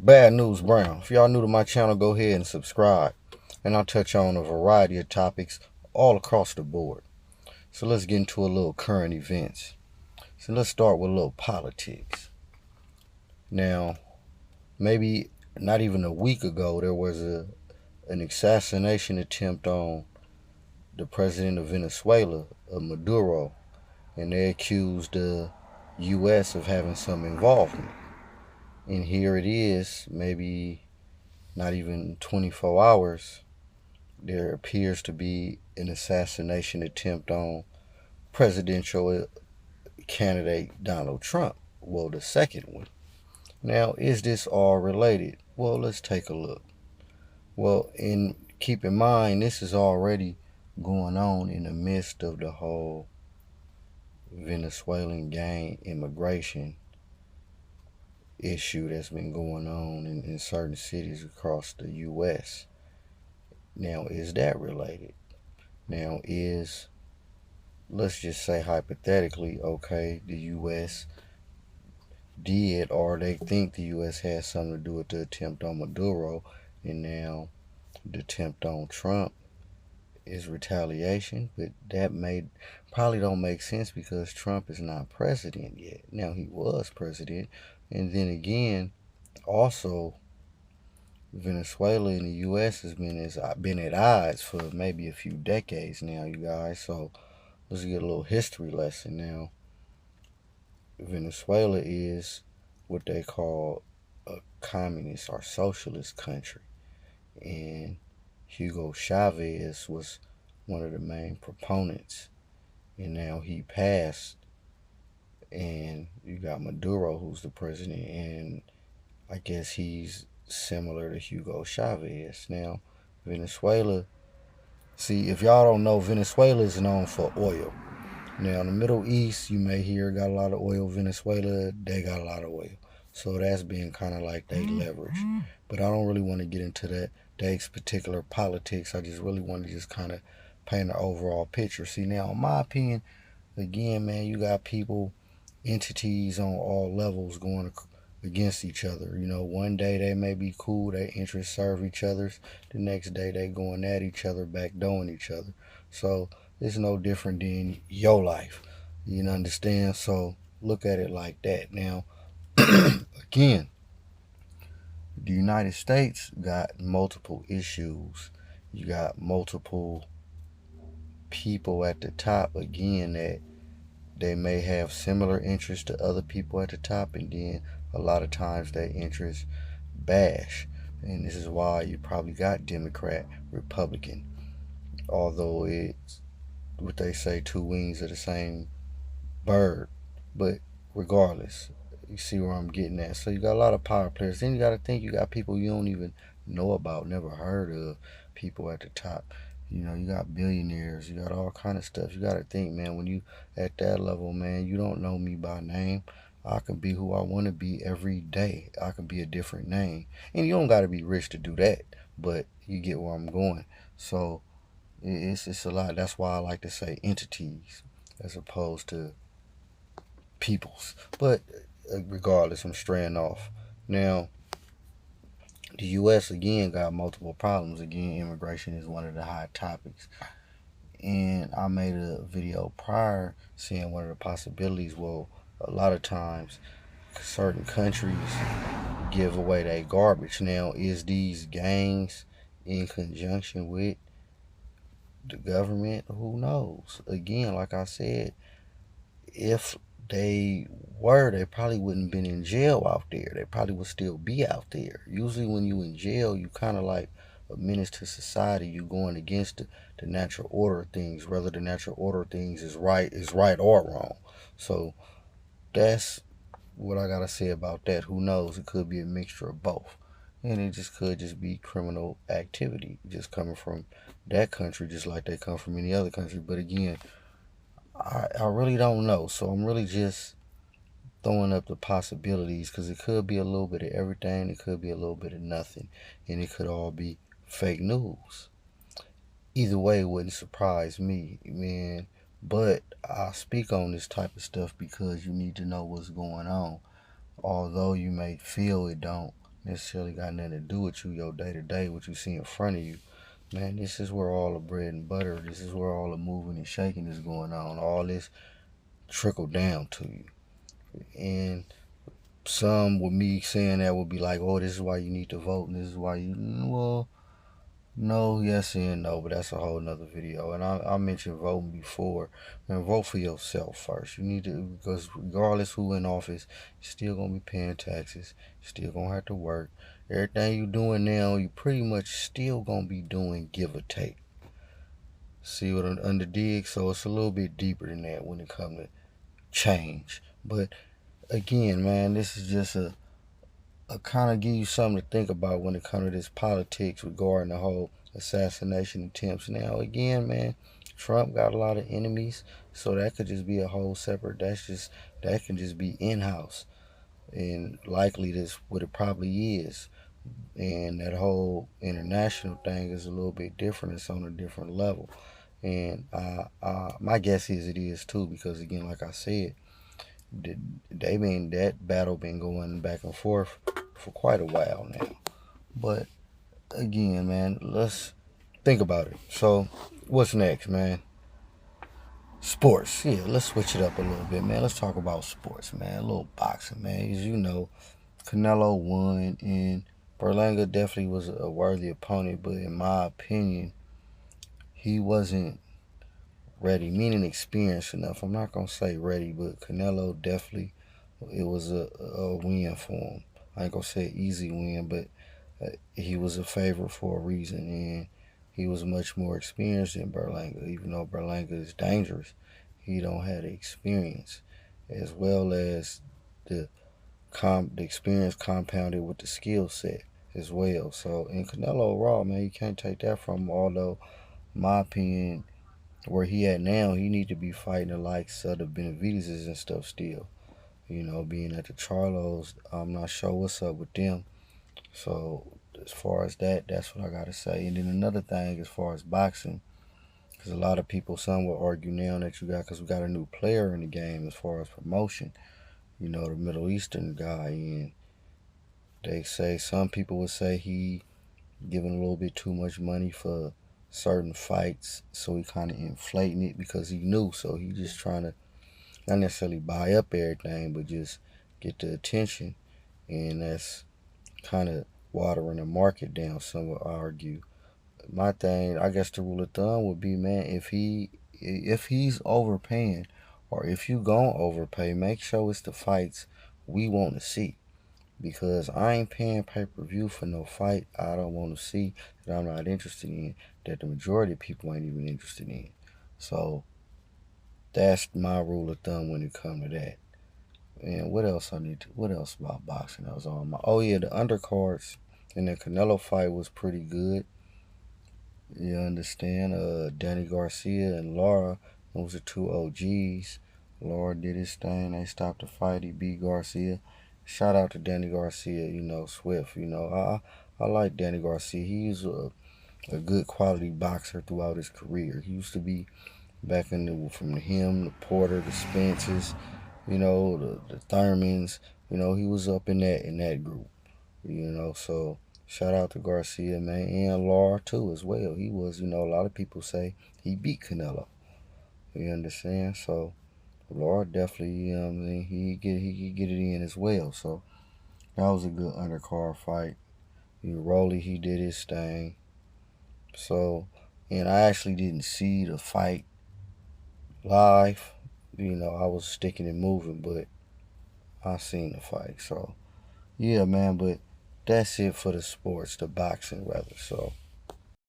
Bad News Brown. If y'all new to my channel, go ahead and subscribe. And I'll touch on a variety of topics all across the board. So let's get into a little current events. So let's start with a little politics. Now, maybe not even a week ago, there was an assassination attempt on the president of Venezuela, Maduro, and they accused the U.S. of having some involvement. And here it is, maybe not even 24 hours, there appears to be an assassination attempt on presidential candidate Donald Trump. Well, the second one. Now, is this all related? Well, let's take a look. Well, and keep in mind, this is already going on in the midst of the whole Venezuelan gang immigration issue that's been going on in certain cities across the U.S. Now, is that related? Now, let's just say hypothetically, okay, the U.S. did, or they think the U.S. has something to do with the attempt on Maduro, and now the attempt on Trump is retaliation, but that probably don't make sense because Trump is not president yet. Now, he was president, and then again, also Venezuela and the U.S. has been at odds for maybe a few decades now, you guys. So let's get a little history lesson now. Venezuela is what they call a communist or socialist country, and Hugo Chavez was one of the main proponents, and now he passed, and you got Maduro, who's the president, and I guess he's similar to Hugo Chavez. Now, Venezuela, see, if y'all don't know, Venezuela is known for oil. Now, in the Middle East, you may hear got a lot of oil. Venezuela, they got a lot of oil. So that's being kind of like they leverage. But I don't really want to get into that particular politics. I just really want to just kind of paint an overall picture. See, now, in my opinion, again, man, you got people, entities on all levels going against each other. You know, one day they may be cool, their interests serve each other's. The next day they going at each other, backdoing each other. So it's no different than your life. You understand? So look at it like that. Now, again, the United States got multiple issues. You got multiple people at the top, again, that they may have similar interests to other people at the top, and then a lot of times their interests bash. And this is why you probably got Democrat, Republican, although it's what they say, two wings of the same bird. But regardless, you see where I'm getting at. So you got a lot of power players. Then you got to think you got people you don't even know about, never heard of, people at the top. You know, you got billionaires, you got all kind of stuff. You got to think, man, when you at that level, man, you don't know me by name. I can be who I want to be every day. I can be a different name. And you don't got to be rich to do that, but you get where I'm going. So it's a lot. That's why I like to say entities as opposed to peoples. But regardless, I'm straying off. Now, the U.S. again got multiple problems. Again, immigration is one of the hot topics. And I made a video prior saying one of the possibilities, well, a lot of times certain countries give away their garbage. Now, is these gangs in conjunction with the government? Who knows? Again, like I said, if they were, they probably wouldn't have been in jail out there. They probably would still be out there. Usually when you in jail, you kind of like a menace to society. You going against the natural order of things, whether the natural order of things is right or wrong. So that's what I gotta say about that. Who knows? It could be a mixture of both. And it just could just be criminal activity just coming from that country, just like they come from any other country. But again, I really don't know. So I'm really just throwing up the possibilities, because it could be a little bit of everything. It could be a little bit of nothing. And it could all be fake news. Either way, it wouldn't surprise me, man. But I speak on this type of stuff because you need to know what's going on. Although you may feel it don't necessarily got nothing to do with you, your day to day, what you see in front of you. Man, this is where all the bread and butter, this is where all the moving and shaking is going on. All this trickle down to you. And some with me saying that would be like, oh, this is why you need to vote, and this is why you, well, no, yes, and no, but that's a whole nother video. And I mentioned voting before. Man, vote for yourself first. You need to, because regardless who in office, you're still gonna be paying taxes. You're still gonna have to work. Everything you're doing now, you pretty much still gonna be doing, give or take. See what I'm under dig? So it's a little bit deeper than that when it comes to change. But again, man, this is just a kind of give you something to think about when it comes to this politics regarding the whole assassination attempts. Now, again, man, Trump got a lot of enemies, so that could just be a whole separate. That can just be in house, and likely this what it probably is. And that whole international thing is a little bit different. It's on a different level, and my guess is it is too, because again, like I said, they been that battle been going back and forth for quite a while now. But again, man, let's think about it. So, what's next, man? Sports. Yeah, let's switch it up a little bit, man. Let's talk about sports, man. A little boxing, man. As you know, Canelo won, and Berlanga definitely was a worthy opponent, but in my opinion, he wasn't ready, meaning experienced enough. I'm not gonna say ready, but Canelo definitely, it was a win for him. I ain't gonna say an easy win, but he was a favorite for a reason, and he was much more experienced than Berlanga. Even though Berlanga is dangerous, he don't have the experience, as well as the the experience compounded with the skill set as well. So in Canelo Raw, man, you can't take that from him. Although, in my opinion, where he at now, he need to be fighting the likes of the Benavideses and stuff still. You know, being at the Charlos, I'm not sure what's up with them. So as far as that, that's what I gotta say. And then another thing, as far as boxing, because a lot of people, some will argue now that because we got a new player in the game as far as promotion. You know, the Middle Eastern guy, and they say some people would say he giving a little bit too much money for certain fights, so he kind of inflating it because he knew. So he just trying to not necessarily buy up everything, but just get the attention, and that's kind of watering the market down. Some would argue. My thing, I guess, the rule of thumb would be, man, if he's overpaying, or if you gonna overpay, make sure it's the fights we want to see. Because I ain't paying pay per view for no fight I don't want to see, that I'm not interested in, that the majority of people ain't even interested in. So that's my rule of thumb when it comes to that. And what else I need to? What else about boxing? That was on my. Oh yeah, the undercards in the Canelo fight was pretty good. You understand? Danny Garcia and Lara, those are two OGs. Lara did his thing. They stopped the fight. He beat Garcia. Shout out to Danny Garcia. You know, Swift. You know, I like Danny Garcia. He's a good quality boxer throughout his career. He used to be back in from him, the Porter, the Spences, you know, the Thurmans. You know, he was up in that group. You know, so shout out to Garcia, man, and Lar too as well. He was, you know, a lot of people say he beat Canelo. You understand? So Lar definitely, you know what I mean, he could get it in as well. So that was a good undercard fight. You know, Rolly, he did his thing. So, and I actually didn't see the fight live. You know, I was sticking and moving, but I seen the fight. So yeah, man, but that's it for the sports, the boxing rather. So